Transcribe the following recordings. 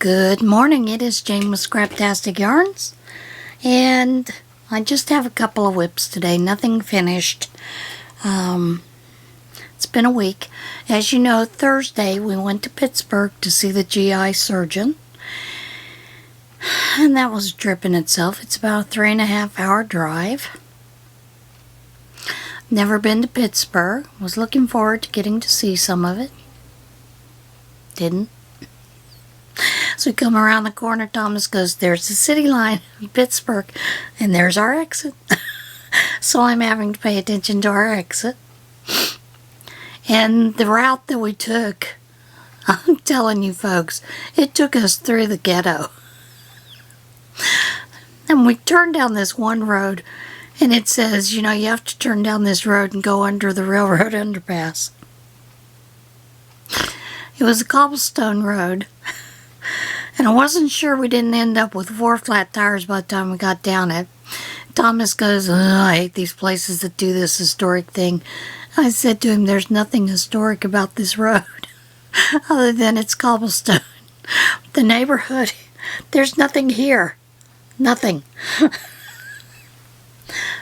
Good morning, it is Jane with Scraptastic Yarns, and I just have a couple of whips today, nothing finished. It's been a week. As you know, Thursday we went to Pittsburgh to see the GI surgeon, and that was a trip in itself. It's about a 3.5 hour drive. Never been to Pittsburgh, was looking forward to getting to see some of it. Didn't. So we come around the corner, Thomas goes, "There's the city line in Pittsburgh, and there's our exit." So I'm having to pay attention to our exit. And the route that we took, I'm telling you folks, it took us through the ghetto. And we turned down this one road, and it says, you know, you have to turn down this road and go under the railroad underpass. It was a cobblestone road. And I wasn't sure we didn't end up with 4 flat tires by the time we got down it. Thomas goes, "I hate these places that do this historic thing." I said to him, "There's nothing historic about this road other than it's cobblestone. The neighborhood, there's nothing here. Nothing."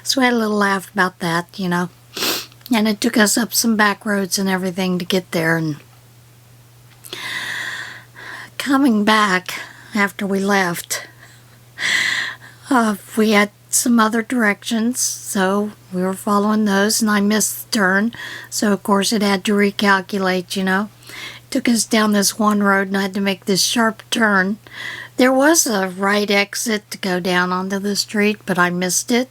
So we had a little laugh about that, you know. And it took us up some back roads and everything to get there. And coming back after we left, we had some other directions, so we were following those, and I missed the turn, so of course it had to recalculate, you know. Took us down this one road, and I had to make this sharp turn. There was a right exit to go down onto the street, but I missed it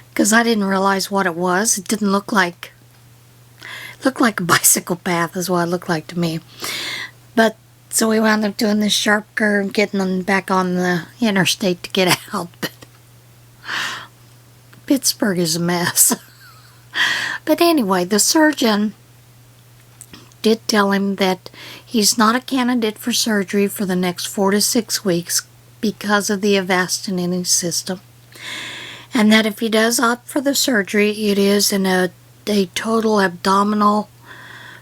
because I didn't realize what it was. It didn't look like, a bicycle path is what it looked like to me. But so we wound up doing this sharp curve, getting them back on the interstate to get out. But Pittsburgh is a mess. But anyway, the surgeon did tell him that he's not a candidate for surgery for the next 4 to 6 weeks because of the Avastin in his system. And that if he does opt for the surgery, it is in a total abdominal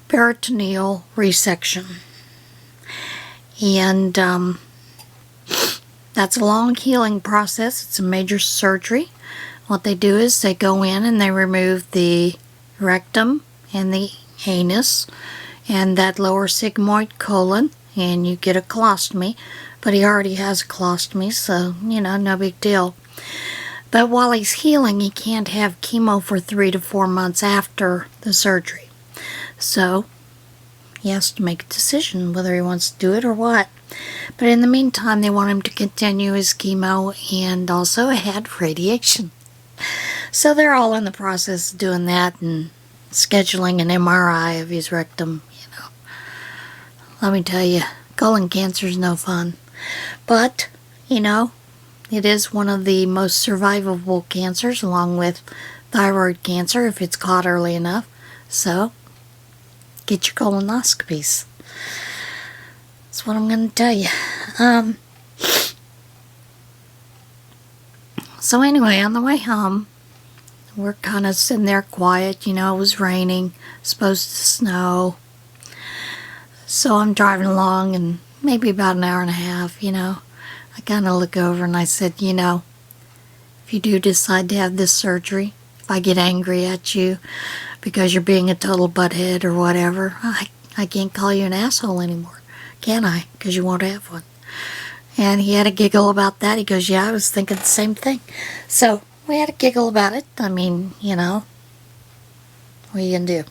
peritoneal resection. And that's a long healing process. It's a major surgery. What they do is they go in and they remove the rectum and the anus and that lower sigmoid colon, and you get a colostomy. But he already has a colostomy, so, you know, no big deal. But while he's healing, he can't have chemo for 3 to 4 months after the surgery. So he has to make a decision whether he wants to do it or what. But in the meantime, they want him to continue his chemo and also add radiation. So they're all in the process of doing that and scheduling an MRI of his rectum, you know. Let me tell you, colon cancer is no fun. But, you know, it is one of the most survivable cancers, along with thyroid cancer if it's caught early enough. So get your colonoscopies. That's what I'm going to tell you. So anyway, on the way home, we're kind of sitting there quiet. You know, it was raining, supposed to snow. So I'm driving along, and maybe about an hour and a half, you know, I kind of look over and I said, you know, if you do decide to have this surgery, if I get angry at you because you're being a total butthead or whatever, I can't call you an asshole anymore, can I? Because you won't have one. And he had a giggle about that. He goes, "Yeah, I was thinking the same thing." So we had a giggle about it. I mean, you know, what are you going to do?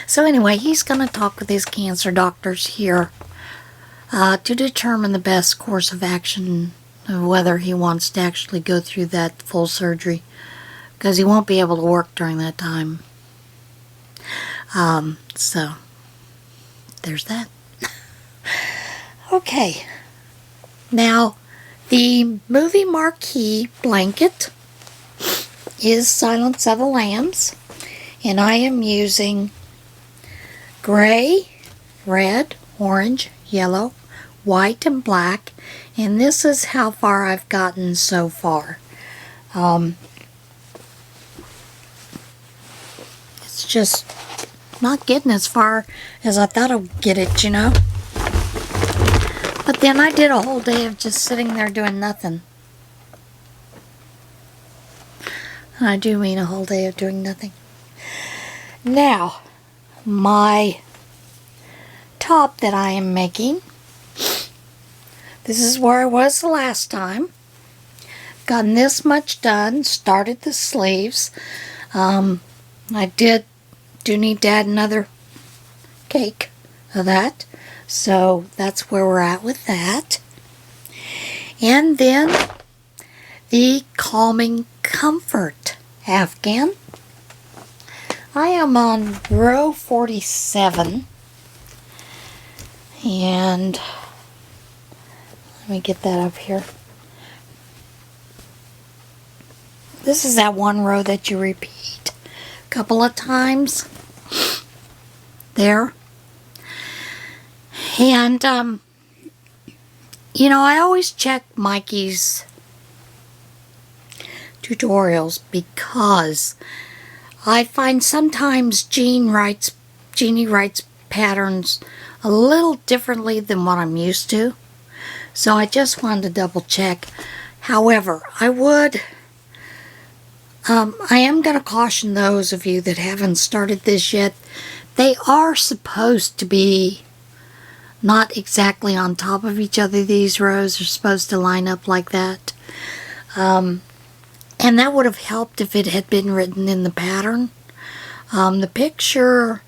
So anyway, he's going to talk with his cancer doctors here to determine the best course of action, whether he wants to actually go through that full surgery, because he won't be able to work during that time. So there's that. Okay. Now, the movie marquee blanket is Silence of the Lambs, and I am using gray, red, orange, yellow, white, and black, and this is how far I've gotten so far. It's just not getting as far as I thought I would get it, you know. But then I did a whole day of just sitting there doing nothing. And I do mean a whole day of doing nothing. Now, my top that I am making, this is where I was the last time. Gotten this much done, started the sleeves. I do need to add another cake of that. So that's where we're at with that. And then the Calming Comfort Afghan. I am on row 47. And let me get that up here. This is that one row that you repeat a couple of times. There. And, you know, I always check Mikey's tutorials because I find sometimes Jeannie writes patterns a little differently than what I'm used to. So I just wanted to double check. However, I am going to caution those of you that haven't started this yet. They are supposed to be not exactly on top of each other. These rows are supposed to line up like that. And that would have helped if it had been written in the pattern. The picture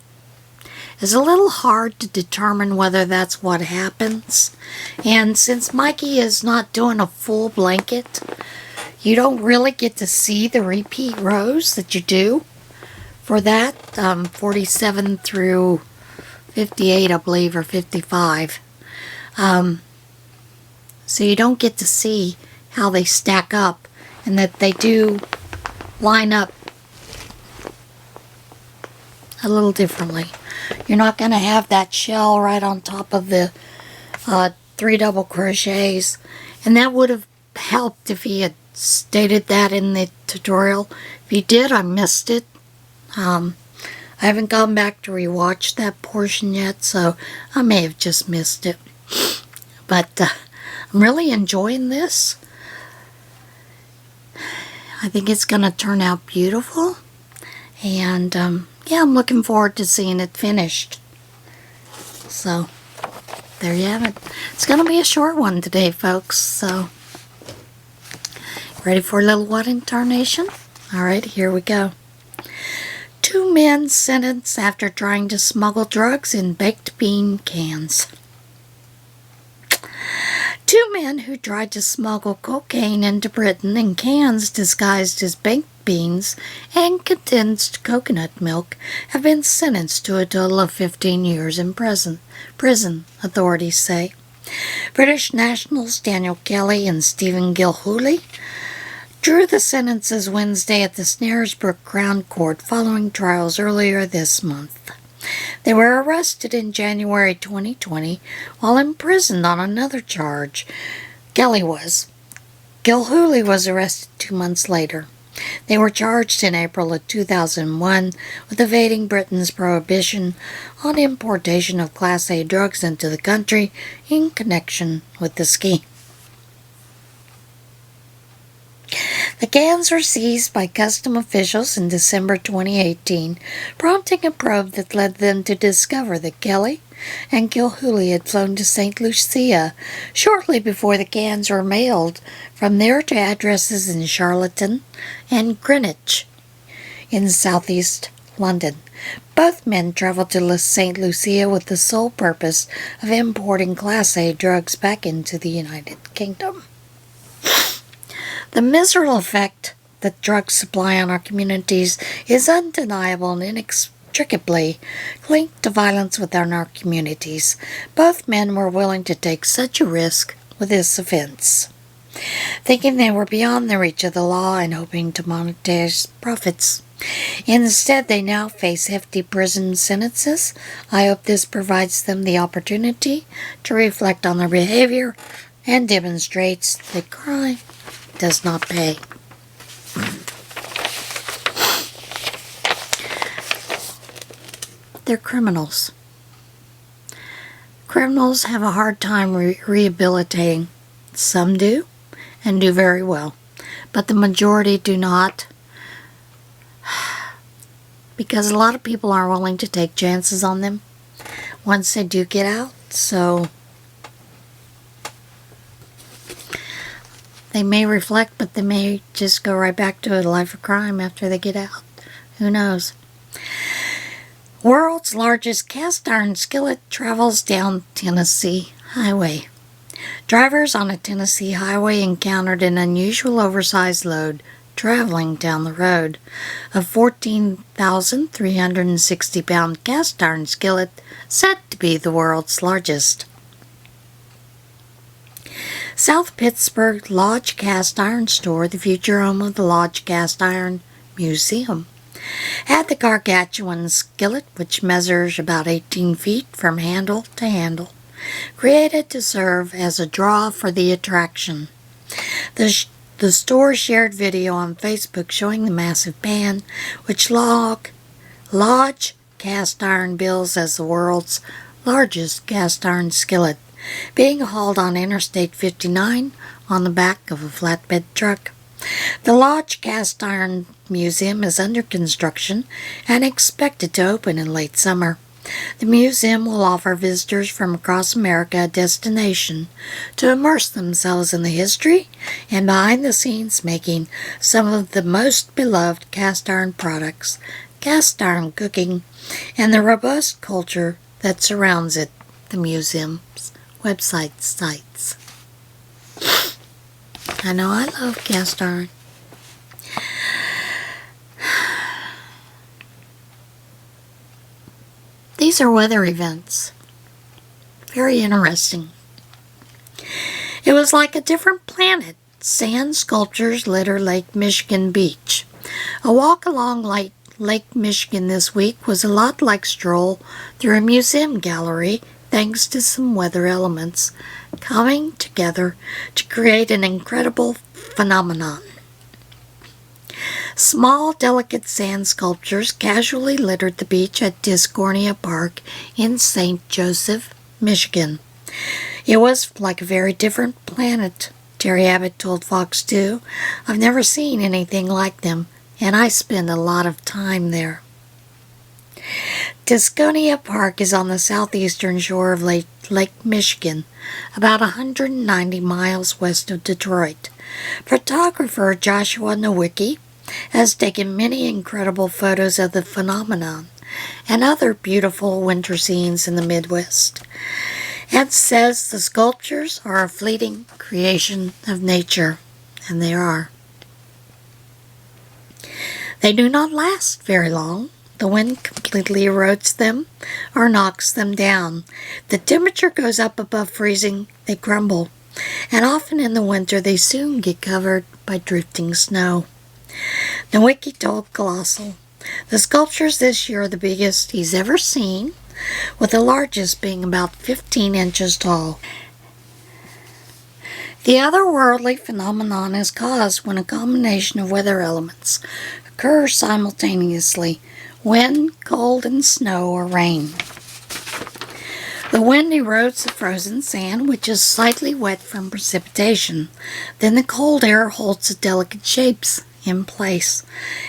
is a little hard to determine whether that's what happens. And since Mikey is not doing a full blanket, you don't really get to see the repeat rows that you do for that. 47 through 58, I believe, or 55. So you don't get to see how they stack up and that they do line up a little differently. You're not going to have that shell right on top of the 3 double crochets, and that would have helped if he had stated that in the tutorial. If he did, I missed it. I haven't gone back to rewatch that portion yet, so I may have just missed it. But I'm really enjoying this. I think it's going to turn out beautiful. And yeah, I'm looking forward to seeing it finished. So, there you have it. It's going to be a short one today, folks. So, ready for a little what intonation? Alright, here we go. 2 men sentenced after trying to smuggle drugs in baked bean cans. 2 men who tried to smuggle cocaine into Britain in cans disguised as baked beans and condensed coconut milk have been sentenced to a total of 15 years in prison, authorities say. British nationals Daniel Kelly and Stephen Gilhooly drew the sentences Wednesday at the Snaresbrook Crown Court following trials earlier this month. They were arrested in January 2020 while imprisoned on another charge. Kelly was. Gilhooly was arrested 2 months later. They were charged in April of 2001 with evading Britain's prohibition on importation of Class A drugs into the country in connection with the scheme. The cans were seized by custom officials in December 2018, prompting a probe that led them to discover that Kelly and Gilhooly had flown to St. Lucia shortly before the cans were mailed from there to addresses in Charlton and Greenwich in southeast London. Both men traveled to St. Lucia with the sole purpose of importing Class A drugs back into the United Kingdom. The miserable effect that drugs supply on our communities is undeniable and inextricably linked to violence within our communities. Both men were willing to take such a risk with this offense, thinking they were beyond the reach of the law and hoping to monetize profits. Instead, they now face hefty prison sentences. I hope this provides them the opportunity to reflect on their behavior and demonstrates that crime does not pay. They're criminals. Criminals have a hard time rehabilitating. Some do, and do very well, but the majority do not, because a lot of people aren't willing to take chances on them once they do get out. So they may reflect, but they may just go right back to a life of crime after they get out. Who knows? World's largest cast iron skillet travels down Tennessee highway. Drivers on a Tennessee highway encountered an unusual oversized load traveling down the road. A 14,360-pound cast iron skillet said to be the world's largest. South Pittsburgh Lodge Cast Iron Store, the future home of the Lodge Cast Iron Museum, had the gargantuan skillet, which measures about 18 feet from handle to handle, created to serve as a draw for the attraction. The store shared video on Facebook showing the massive pan, which Lodge Cast Iron bills as the world's largest cast iron skillet, being hauled on Interstate 59 on the back of a flatbed truck. The Lodge Cast Iron Museum is under construction and expected to open in late summer. The museum will offer visitors from across America a destination to immerse themselves in the history and behind-the-scenes making some of the most beloved cast iron products, cast iron cooking, and the robust culture that surrounds it, the museum's website cites. I know I love cast iron. These are weather events. Very interesting. It was like a different planet. Sand sculptures litter Lake Michigan beach. A walk along Lake Michigan this week was a lot like stroll through a museum gallery, thanks to some weather elements coming together to create an incredible phenomenon. Small, delicate sand sculptures casually littered the beach at Discornia Park in St. Joseph, Michigan. It was like a very different planet, Terry Abbott told Fox 2. I've never seen anything like them, and I spend a lot of time there. Discornia Park is on the southeastern shore of Lake Michigan, about 190 miles west of Detroit. Photographer Joshua Nowicki has taken many incredible photos of the phenomenon and other beautiful winter scenes in the Midwest, and says the sculptures are a fleeting creation of nature, and they are. They do not last very long. The wind completely erodes them or knocks them down. The temperature goes up above freezing, they crumble, and often in the winter they soon get covered by drifting snow. Nowicki told Colossal, the sculptures this year are the biggest he's ever seen, with the largest being about 15 inches tall. The otherworldly phenomenon is caused when a combination of weather elements occurs simultaneously: wind, cold, and snow or rain. The wind erodes the frozen sand, which is slightly wet from precipitation. Then the cold air holds the delicate shapes in place.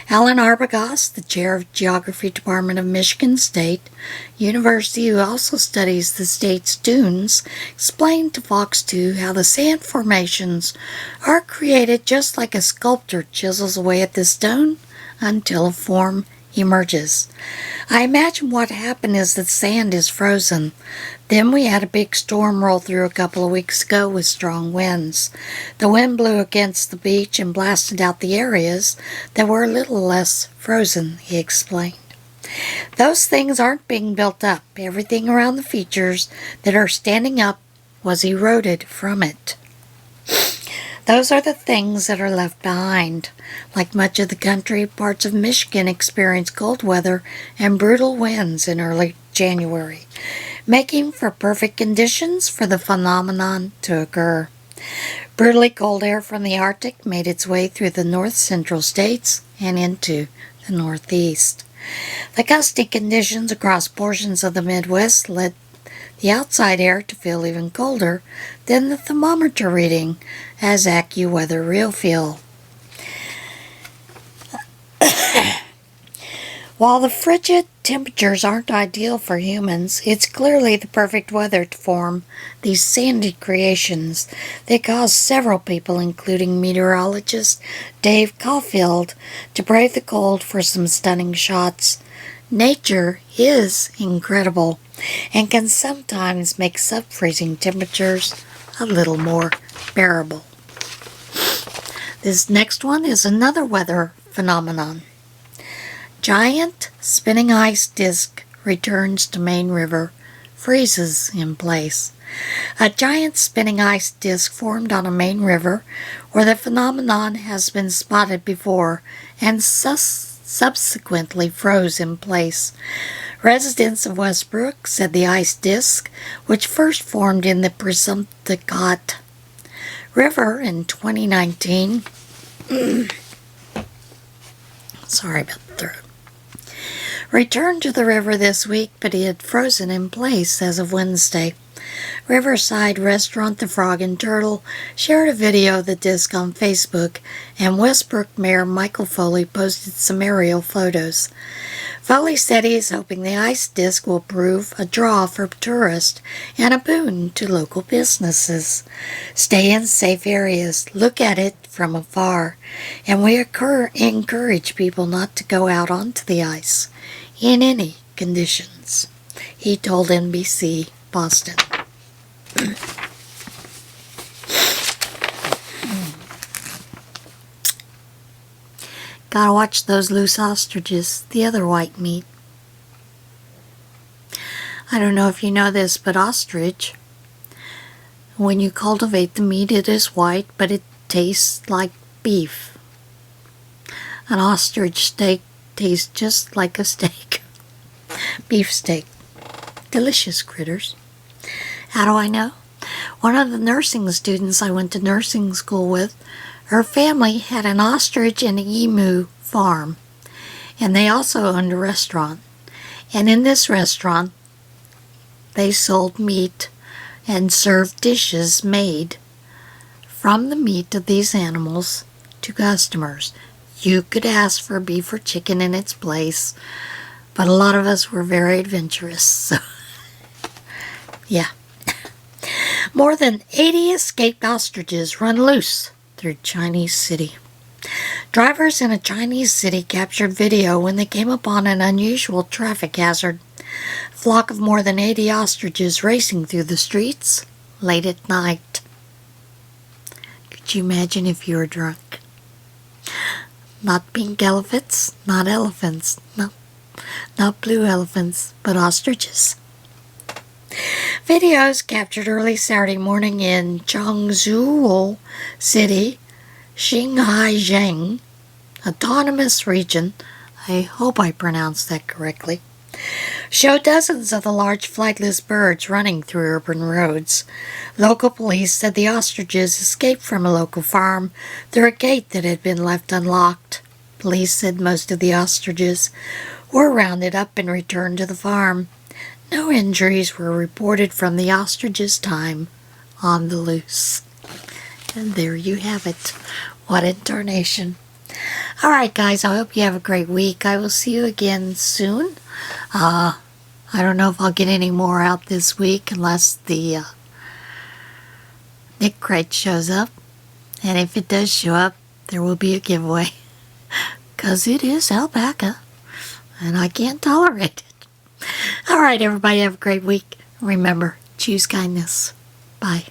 Alan Arbogast, the chair of Geography Department of Michigan State University, who also studies the state's dunes, explained to Fox 2 how the sand formations are created just like a sculptor chisels away at the stone until a form emerges. I imagine what happened is that sand is frozen. Then we had a big storm roll through a couple of weeks ago with strong winds. The wind blew against the beach and blasted out the areas that were a little less frozen, he explained. Those things aren't being built up. Everything around the features that are standing up was eroded from it. Those are the things that are left behind. Like much of the country, parts of Michigan experience cold weather and brutal winds in early January, making for perfect conditions for the phenomenon to occur. Brutally cold air from the Arctic made its way through the north-central states and into the northeast. The gusty conditions across portions of the Midwest led the outside air to feel even colder than the thermometer reading, as AccuWeather Real feel. While the frigid temperatures aren't ideal for humans, it's clearly the perfect weather to form these sandy creations that caused several people, including meteorologist Dave Caulfield, to brave the cold for some stunning shots. Nature is incredible and can sometimes make sub-freezing temperatures a little more bearable. This next one is another weather phenomenon. Giant spinning ice disk returns to Maine River, freezes in place. A giant spinning ice disk formed on a Maine River where the phenomenon has been spotted before and subsequently froze in place. Residents of Westbrook said the ice disk, which first formed in the Presumpticate River in 2019, sorry about the throat, returned to the river this week, but it had frozen in place as of Wednesday. Riverside restaurant The Frog and Turtle shared a video of the disc on Facebook, and Westbrook Mayor Michael Foley posted some aerial photos. Foley said he is hoping the ice disc will prove a draw for tourists and a boon to local businesses. Stay in safe areas, look at it from afar, and we encourage people not to go out onto the ice in any conditions, he told NBC Boston. Gotta watch those loose ostriches, the other white meat. I don't know if you know this, but ostrich, when you cultivate the meat, it is white, but it tastes like beef. An ostrich steak tastes just like a steak. Beef steak. Delicious critters. How do I know? One of the nursing students I went to nursing school with, her family had an ostrich and emu farm, and they also owned a restaurant. And in this restaurant, they sold meat and served dishes made from the meat of these animals to customers. You could ask for beef or chicken in its place, but a lot of us were very adventurous, so yeah. More than 80 escaped ostriches run loose through Chinese city. Drivers in a Chinese city captured video when they came upon an unusual traffic hazard. A flock of more than 80 ostriches racing through the streets late at night. Could you imagine if you were drunk? Not pink elephants, not elephants, no, not blue elephants, but ostriches. Videos captured early Saturday morning in Changzhou City, Xinjiang Autonomous Region, I hope I pronounced that correctly, show dozens of the large flightless birds running through urban roads. Local police said the ostriches escaped from a local farm through a gate that had been left unlocked. Police said most of the ostriches were rounded up and returned to the farm. No injuries were reported from the ostriches' time on the loose. And there you have it. What in tarnation. Alright guys, I hope you have a great week. I will see you again soon. I don't know if I'll get any more out this week unless the Nick Crate shows up. And if it does show up, there will be a giveaway. Because it is alpaca. And I can't tolerate it. Alright everybody, have a great week. Remember, choose kindness. Bye.